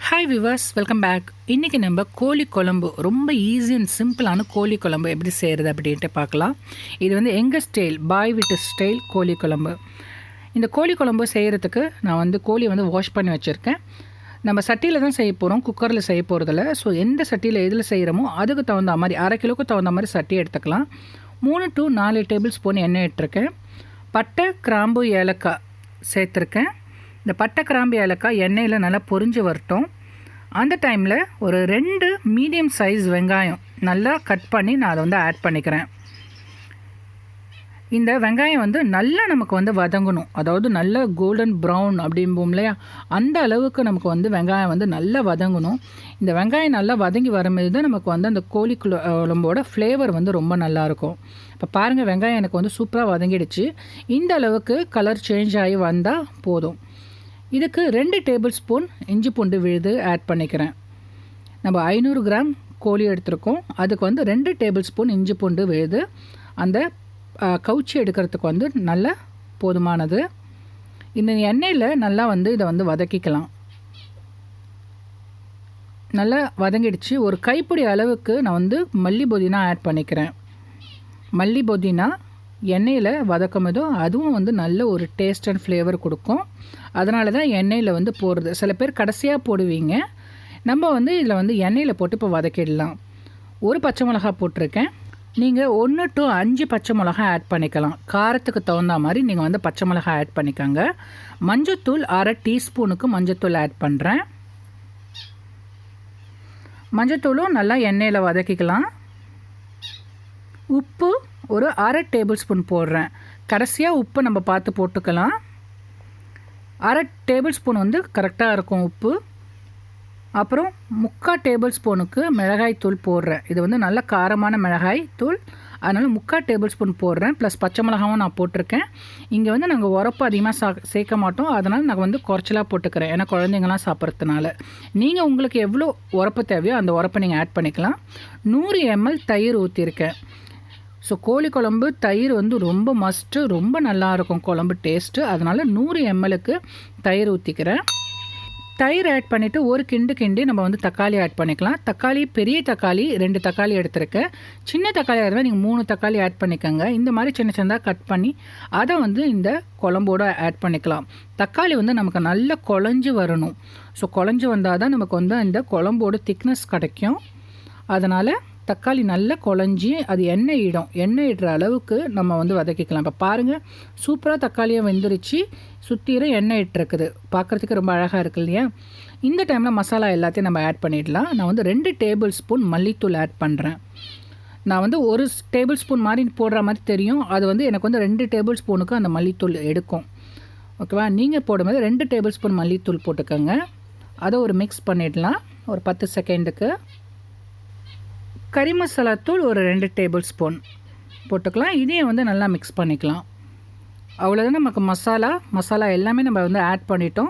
Hi viewers, welcome back. இன்றைக்கி நம்ம கோழி குழம்பு, ரொம்ப ஈஸி அண்ட் சிம்பிளான கோழி குழம்பு எப்படி செய்கிறது அப்படின்ட்டு பார்க்கலாம். இது வந்து எங்கள் ஸ்டைல், பாய் வீட்டு ஸ்டைல் கோழி குழம்பு. இந்த கோழி குழம்பு செய்கிறதுக்கு நான் கோழி வாஷ் பண்ணி வச்சுருக்கேன். நம்ம சட்டியில் தான் செய்ய போகிறோம், குக்கரில் செய்ய போகிறதில்ல. ஸோ எந்த சட்டியில் எதில் செய்கிறோமோ அதுக்கு தகுந்த மாதிரி, அரை கிலோவுக்கு தகுந்த மாதிரி சட்டி எடுத்துக்கலாம். 3 to 4 டேபிள் ஸ்பூன் எண்ணெய் எடுத்துருக்கேன். பட்டை, கிராம்பு, ஏலக்காய் சேர்த்துருக்கேன். இந்த பட்டை, கிராம்பு, ஏலக்காய் எண்ணெயில் நல்லா பொரிஞ்சு வரட்டும். அந்த டைமில் ஒரு 2 மீடியம் சைஸ் வெங்காயம் நல்லா கட் பண்ணி நான் அதை ஆட் பண்ணிக்கிறேன். இந்த வெங்காயம் நல்லா நமக்கு வதங்கணும். அதாவது நல்ல கோல்டன் ப்ரௌன் அப்படிம்போம் இல்லையா, அந்த அளவுக்கு நமக்கு வெங்காயம் நல்லா வதங்கணும். இந்த வெங்காயம் நல்லா வதங்கி வரும்போது தான் நமக்கு அந்த கோழி குழம்போட ஃப்ளேவர் ரொம்ப நல்லாயிருக்கும். இப்போ பாருங்கள், வெங்காயம் எனக்கு சூப்பராக வதங்கிடுச்சு. இந்த அளவுக்கு கலர் சேஞ்ச் ஆகி வந்தால் போதும். இதுக்கு 2 டேபிள் ஸ்பூன் இஞ்சி பூண்டு விழுது ஆட் பண்ணிக்கிறேன். நம்ம 500 கிராம் கோழி எடுத்துருக்கோம். அதுக்கு 2 டேபிள் ஸ்பூன் இஞ்சி பூண்டு விழுது அந்த கவுச்சி எடுக்கிறதுக்கு நல்லா போதுமானது. இந்த எண்ணெயில் நல்லா இதை வதக்கிக்கலாம். நல்லா வதங்கிடுச்சு. ஒரு கைப்பிடி அளவுக்கு நான் மல்லி புதினா ஆட் பண்ணிக்கிறேன். மல்லி புதினா எண்ணெயில் வதக்கும் போதோ அதுவும் நல்ல ஒரு டேஸ்ட் அண்ட் ஃப்ளேவர் கொடுக்கும். அதனால தான் எண்ணெயில் போடுறது. சில பேர் கடைசியாக போடுவீங்க. நம்ம இதில் எண்ணெயில் போட்டு இப்போ வதக்கிடலாம். ஒரு பச்சை மிளகா போட்டிருக்கேன். நீங்கள் 1 to 5 பச்சை மிளகா ஆட் பண்ணிக்கலாம். காரத்துக்கு தகுந்த மாதிரி நீங்கள் பச்சை மிளகா ஆட் பண்ணிக்கோங்க. மஞ்சத்தூள் அரை டீஸ்பூனுக்கு மஞ்சத்தூள் ஆட் பண்ணுறேன். மஞ்சத்தூளும் நல்லா எண்ணெயில் வதக்கிக்கலாம். உப்பு ஒரு அரை டேபிள் ஸ்பூன் போடுறேன். கடைசியாக உப்பு நம்ம பார்த்து போட்டுக்கலாம். அரை டேபிள் ஸ்பூன் கரெக்டாக இருக்கும் உப்பு. அப்புறம் 3/4 டேபிள் ஸ்பூனுக்கு மிளகாய் தூள் போடுறேன். இது நல்ல காரமான மிளகாய் தூள், அதனால் 3/4 டேபிள் ஸ்பூன் போடுறேன். ப்ளஸ் பச்சை மிளகாவும் நான் போட்டிருக்கேன். இங்கே நாங்கள் உரப்பு அதிகமாக சேர்க்க மாட்டோம். அதனால் நான் குறைச்சலாக போட்டுக்கிறேன், ஏன்னா குழந்தைங்களாம் சாப்பிட்றதுனால. நீங்கள் உங்களுக்கு எவ்வளோ உரப்பு தேவையோ அந்த உரப்பை நீங்கள் ஆட் பண்ணிக்கலாம். 100 ml தயிர் ஊற்றிருக்கேன். ஸோ கோழி குழம்பு தயிர் ரொம்ப மஸ்ட்டு, ரொம்ப நல்லாயிருக்கும் குழம்பு டேஸ்ட்டு. அதனால் 100 mlக்கு தயிர் ஊற்றிக்கிறேன். தயிர் ஆட் பண்ணிவிட்டு ஒரு கிண்டி நம்ம தக்காளி ஆட் பண்ணிக்கலாம். தக்காளி, பெரிய தக்காளி 2 தக்காளி எடுத்துருக்கேன். சின்ன தக்காளியாக இருந்தால் நீங்கள் 3 தக்காளி ஆட் பண்ணிக்கோங்க. இந்த மாதிரி சின்ன சின்னதாக கட் பண்ணி அதை இந்த குழம்போடு ஆட் பண்ணிக்கலாம். தக்காளி நமக்கு நல்லா குழஞ்சி வரணும். ஸோ குழஞ்சி வந்தால் தான் நமக்கு இந்த குழம்போட திக்னஸ் கிடைக்கும். அதனால் தக்காளி நல்லா குழஞ்சி அது எண்ணெய் இடுற அளவுக்கு நம்ம வதக்கிக்கலாம். இப்போ பாருங்கள், சூப்பராக தக்காளியை வெந்துருச்சு. சுற்றிலும் எண்ணெய் இட்டுருக்குது. பார்க்குறதுக்கு ரொம்ப அழகாக இருக்குது இல்லையா? இந்த டைமில் மசாலா எல்லாத்தையும் நம்ம ஆட் பண்ணிடலாம். நான் 2 டேபிள் ஸ்பூன் மல்லித்தூள் ஆட் பண்ணுறேன். நான் 1 டேபிள் ஸ்பூன் மாதிரி போடுற மாதிரி தெரியும். அது எனக்கு 2 டேபிள் ஸ்பூனுக்கு அந்த மல்லித்தூள் எடுக்கும். ஓகேவா? நீங்கள் போடும்போது 2 டேபிள் ஸ்பூன் மல்லித்தூள் போட்டுக்கோங்க. அதை ஒரு மிக்ஸ் பண்ணிடலாம் ஒரு 10 செகண்டுக்கு. கறி மசாலா தூள் ஒரு 2 டேபிள் ஸ்பூன் போட்டுக்கலாம். இதையும் நல்லா மிக்ஸ் பண்ணிக்கலாம். அவ்வளோதான். நமக்கு மசாலா எல்லாமே நம்ம ஆட் பண்ணிட்டோம்.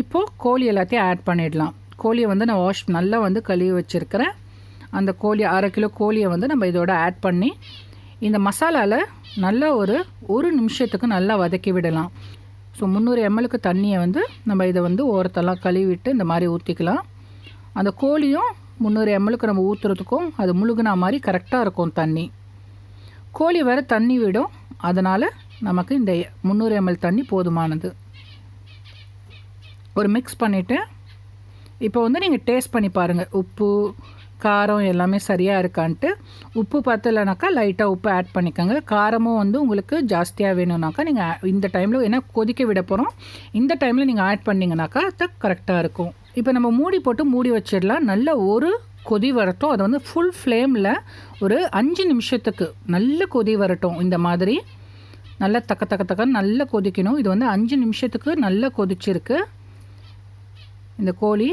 இப்போது கோழி எல்லாத்தையும் ஆட் பண்ணிடலாம். கோழியை நான் வாஷ் நல்லா கழுவி வச்சுருக்கிறேன். அந்த கோழி, அரை கிலோ கோழியை நம்ம இதோட ஆட் பண்ணி இந்த மசாலாவில் நல்லா ஒரு நிமிஷத்துக்கு நல்லா வதக்கி விடலாம். ஸோ 300 mlக்கு தண்ணியை நம்ம இதை ஓரத்தெல்லாம் கழுவிட்டு இந்த மாதிரி ஊற்றிக்கலாம். அந்த கோழியும் 300 mlக்கு நம்ம ஊற்றுறதுக்கும் அது முழுகுனா மாதிரி கரெக்டாக இருக்கும் தண்ணி. கோழி வேறு தண்ணி விடும். அதனால் நமக்கு இந்த 300 ml தண்ணி போதுமானது. ஒரு மிக்ஸ் பண்ணிவிட்டு இப்போ நீங்கள் டேஸ்ட் பண்ணி பாருங்கள். உப்பு, காரம் எல்லாமே சரியாக இருக்கான்ட்டு. உப்பு பத்தலைனாக்கா லைட்டாக உப்பு ஆட் பண்ணிக்கோங்க. காரமும் உங்களுக்கு ஜாஸ்தியாக வேணும்னாக்கா நீங்கள் இந்த டைமில், ஏன்னா கொதிக்க விட போகிறோம், இந்த டைமில் நீங்கள் ஆட் பண்ணிங்கனாக்கா அது கரெக்டாக இருக்கும். இப்போ நம்ம மூடி போட்டு மூடி வச்சிடலாம். நல்ல ஒரு கொதி வரட்டும். அது ஃபுல் ஃப்ளேமில் ஒரு 5 நிமிஷத்துக்கு நல்ல கொதி வரட்டும். இந்த மாதிரி நல்லா தக்க நல்லா கொதிக்கணும். இது 5 நிமிஷத்துக்கு நல்லா கொதிச்சிருக்கு இந்த கோழி.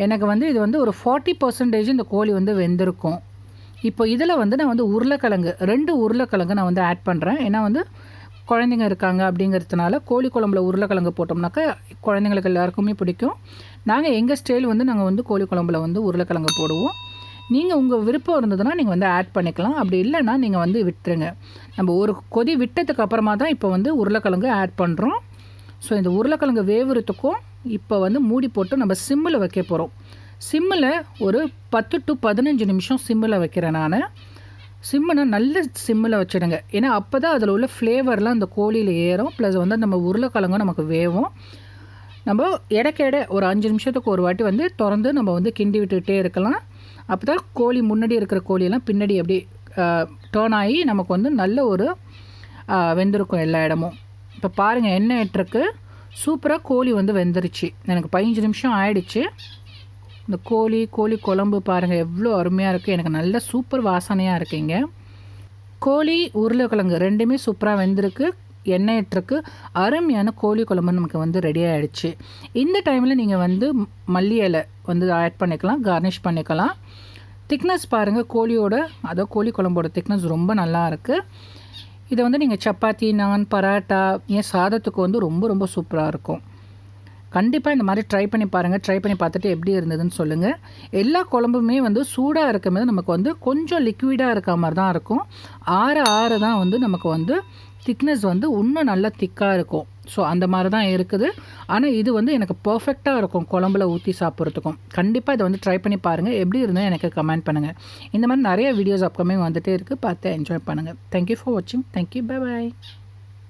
எனக்கு இது ஒரு 40% இந்த கோழி வெந்திருக்கும். இப்போ இதில் நான் உருளைக்கிழங்கு 2 உருளைக்கிழங்கு நான் ஆட் பண்ணுறேன். ஏன்னா குழந்தைங்க இருக்காங்க அப்படிங்கிறதுனால கோழி குழம்புல உருளைக்கிழங்கு போட்டோம்னாக்கா குழந்தைங்களுக்கு எல்லாருக்குமே பிடிக்கும். நாங்கள் எங்கள் ஸ்டைல் நாங்கள் கோழி குழம்புல உருளைக்கிழங்கு போடுவோம். நீங்கள் உங்கள் விருப்பம் இருந்ததுன்னா நீங்கள் ஆட் பண்ணிக்கலாம். அப்படி இல்லைன்னா நீங்கள் விட்டுருங்க. நம்ம ஒரு கொதி விட்டதுக்கு அப்புறமா தான் இப்போ உருளைக்கிழங்கு ஆட் பண்ணுறோம். ஸோ இந்த உருளைக்கிழங்கு வேவுறதுக்கும் இப்போ வந்து மூடி போட்டு நம்ம சிம்மில் வைக்க போகிறோம். சிம்மில் ஒரு 10 to 15 நிமிஷம் சிம்மில் வைக்கிறேன் நான். சிம்முனா நல்ல சிம்மில் வச்சுடுங்க. ஏன்னா அப்போ தான் அதில் உள்ள ஃப்ளேவர்லாம் அந்த கோழியில் ஏறும். ப்ளஸ் வந்து நம்ம உருளைக்கிழங்கும் நமக்கு வேவும். நம்ம இடைக்கிட ஒரு 5 நிமிஷத்துக்கு ஒரு வாட்டி வந்து திறந்து நம்ம வந்து கிண்டி விட்டுக்கிட்டே இருக்கலாம். அப்போ தான் கோழி முன்னாடி இருக்கிற கோழியெல்லாம் பின்னாடி அப்படி டேர்ன் ஆகி நமக்கு வந்து நல்ல ஒரு வெந்திருக்கும் எல்லா இடமும். இப்போ பாருங்கள் எண்ணெய் இட்டுருக்கு. சூப்பராக கோழி வந்து வெந்துருச்சு. எனக்கு 15 நிமிஷம் ஆயிடுச்சு. இந்த கோழி குழம்பு பாருங்கள் எவ்வளோ அருமையாக இருக்குது. எனக்கு நல்ல சூப்பர் வாசனையாக இருக்குங்க. கோழி உருளைக்கிழங்கு ரெண்டுமே சூப்பராக வெந்திருக்கு. எண்ணெய் இட்டுருக்கு. அருமையான கோழி குழம்பு நமக்கு வந்து ரெடி ஆகிடுச்சு. இந்த டைமில் நீங்கள் வந்து மல்லி இலை வந்து ஆட் பண்ணிக்கலாம், கார்னிஷ் பண்ணிக்கலாம். திக்னஸ் பாருங்கள் கோழியோட, அதோ கோழி குழம்போட திக்னஸ் ரொம்ப நல்லா இருக்குது. இதை வந்து நீங்கள் சப்பாத்தி, நான், பராட்டா, ஏன் சாதத்துக்கு வந்து ரொம்ப ரொம்ப சூப்பராக இருக்கும். கண்டிப்பாக இந்த மாதிரி ட்ரை பண்ணி பாருங்கள். ட்ரை பண்ணி பார்த்துட்டு எப்படி இருந்ததுன்னு சொல்லுங்கள். எல்லா குழம்புமே வந்து சூடாக இருக்கும்போது நமக்கு வந்து கொஞ்சம் லிக்விடாக இருக்க மாதிரி தான் இருக்கும். ஆற தான் வந்து நமக்கு வந்து திக்னஸ் வந்து இன்னும் நல்லா திக்காக இருக்கும். ஸோ அந்த மாதிரி தான் இருக்குது. ஆனால் இது வந்து எனக்கு பர்ஃபெக்டாக இருக்கும் குழம்புல ஊற்றி சாப்பிட்றதுக்கும். கண்டிப்பாக இதை வந்து ட்ரை பண்ணி பாருங்கள். எப்படி இருந்தால் எனக்கு கமெண்ட் பண்ணுங்கள். இந்த மாதிரி நிறைய வீடியோஸ் அப்கமிங் வந்துகிட்டே இருக்குது. பார்த்து என்ஜாய் பண்ணுங்கள். தேங்க்யூ ஃபார் வாட்சிங். தேங்க்யூ. Bye bye.